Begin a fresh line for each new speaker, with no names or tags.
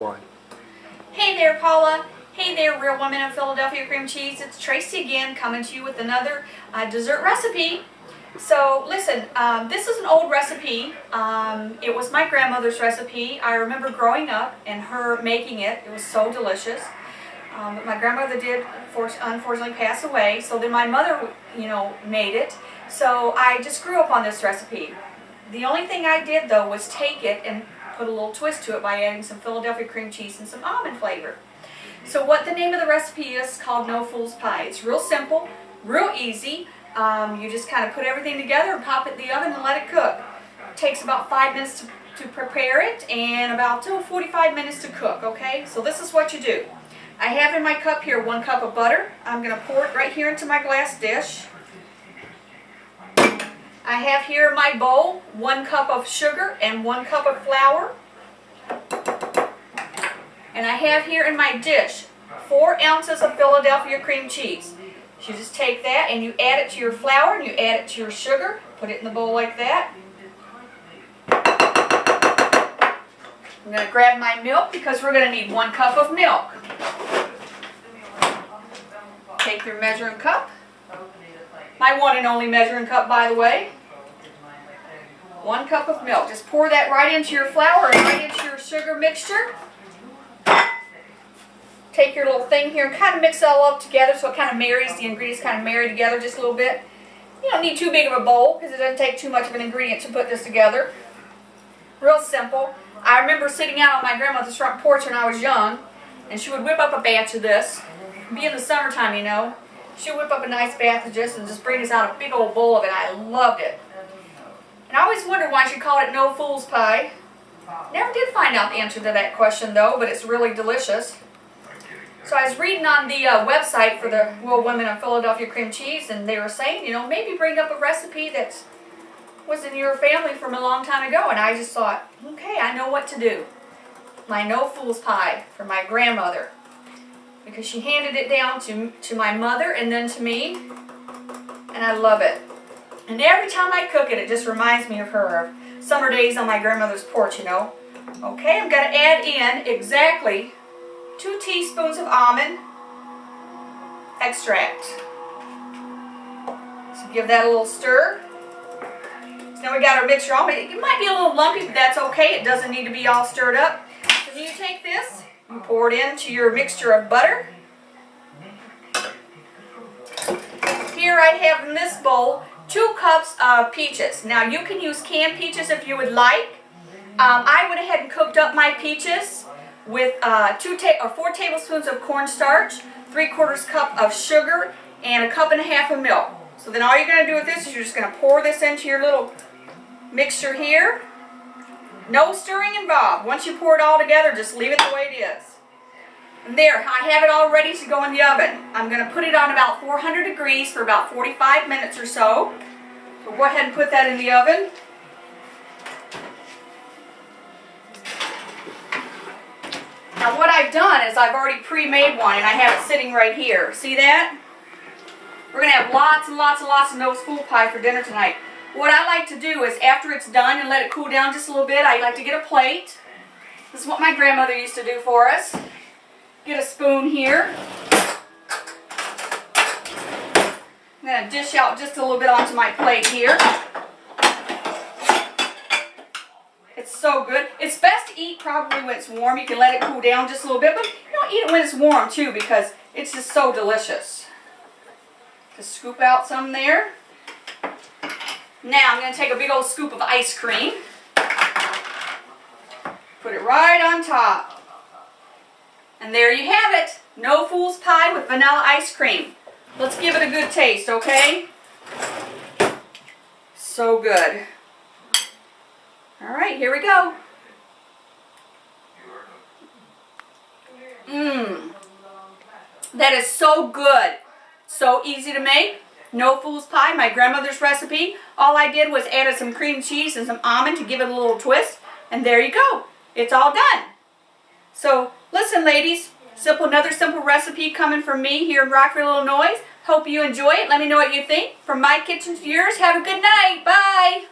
One.
Hey there, Paula. Hey there, Real Women of Philadelphia Cream Cheese. It's Tracy again, coming to you with another dessert recipe. So listen, this is an old recipe. It was my grandmother's recipe. I remember growing up and her making it. It was so delicious. But my grandmother did unfortunately pass away, so then my mother, made it. So I just grew up on this recipe. The only thing I did though was take it and put a little twist to it by adding some Philadelphia cream cheese and some almond flavor. So what the name of the recipe is called No Fool's Pie. It's real simple, real easy. You just kind of put everything together and pop it in the oven and let it cook. It takes about 5 minutes to prepare it and about 45 minutes to cook, okay? So this is what you do. I have in my cup here 1 cup of butter. I'm going to pour it right here into my glass dish. I have here in my bowl 1 cup of sugar and 1 cup of flour. And I have here in my dish 4 ounces of Philadelphia cream cheese. You just take that and you add it to your flour and you add it to your sugar. Put it in the bowl like that. I'm going to grab my milk because we're going to need 1 cup of milk. Take your measuring cup. My one and only measuring cup, by the way. 1 cup of milk. Just pour that right into your flour and right into your sugar mixture. Take your little thing here and kind of mix it all up together so it kind of marries, the ingredients kind of marry together just a little bit. You don't need too big of a bowl because it doesn't take too much of an ingredient to put this together. Real simple. I remember sitting out on my grandmother's front porch when I was young, and she would whip up a batch of this. It'd be in the summertime, She would whip up a nice batch of this and just bring us out a big old bowl of it. I loved it. And I always wondered why she called it No Fool's Pie. Never did find out the answer to that question though, but it's really delicious. So I was reading on the website for the Real Women of Philadelphia Cream Cheese, and they were saying, maybe bring up a recipe that was in your family from a long time ago. And I just thought, okay, I know what to do. My No Fool's Pie for my grandmother. Because she handed it down to my mother and then to me. And I love it. And every time I cook it, it just reminds me of her, of summer days on my grandmother's porch, Okay, I'm going to add in exactly 2 teaspoons of almond extract. So give that a little stir. So now we got our mixture on. It might be a little lumpy, but that's okay. It doesn't need to be all stirred up. So then you take this, you pour it into your mixture of butter. Here I have in this bowl 2 cups of peaches. Now you can use canned peaches if you would like. I went ahead and cooked up my peaches with 4 tablespoons of cornstarch, 3/4 cup of sugar, and 1.5 cups of milk. So then all you're going to do with this is you're just going to pour this into your little mixture here. No stirring involved. Once you pour it all together, just leave it the way it is. And there, I have it all ready to go in the oven. I'm going to put it on about 400 degrees for about 45 minutes or so. So go ahead and put that in the oven. Now what I've done is I've already pre-made one and I have it sitting right here. See that? We're going to have lots and lots and lots of No Fool's Pie for dinner tonight. What I like to do is after it's done and let it cool down just a little bit, I like to get a plate. This is what my grandmother used to do for us. Get a spoon here. I'm going to dish out just a little bit onto my plate here. It's so good. It's best to eat probably when it's warm. You can let it cool down just a little bit, but eat it when it's warm too because it's just so delicious. Just scoop out some there. Now I'm going to take a big old scoop of ice cream. Put it right on top. And there you have it. No Fool's Pie with vanilla ice cream. Let's give it a good taste, okay? So good. Alright, here we go. That is so good. So easy to make. No Fool's Pie, my grandmother's recipe. All I did was added some cream cheese and some almond to give it a little twist. And there you go. It's all done. So, listen ladies. Another simple recipe coming from me here in Rockville, Illinois. Hope you enjoy it. Let me know what you think. From my kitchen to yours, have a good night. Bye.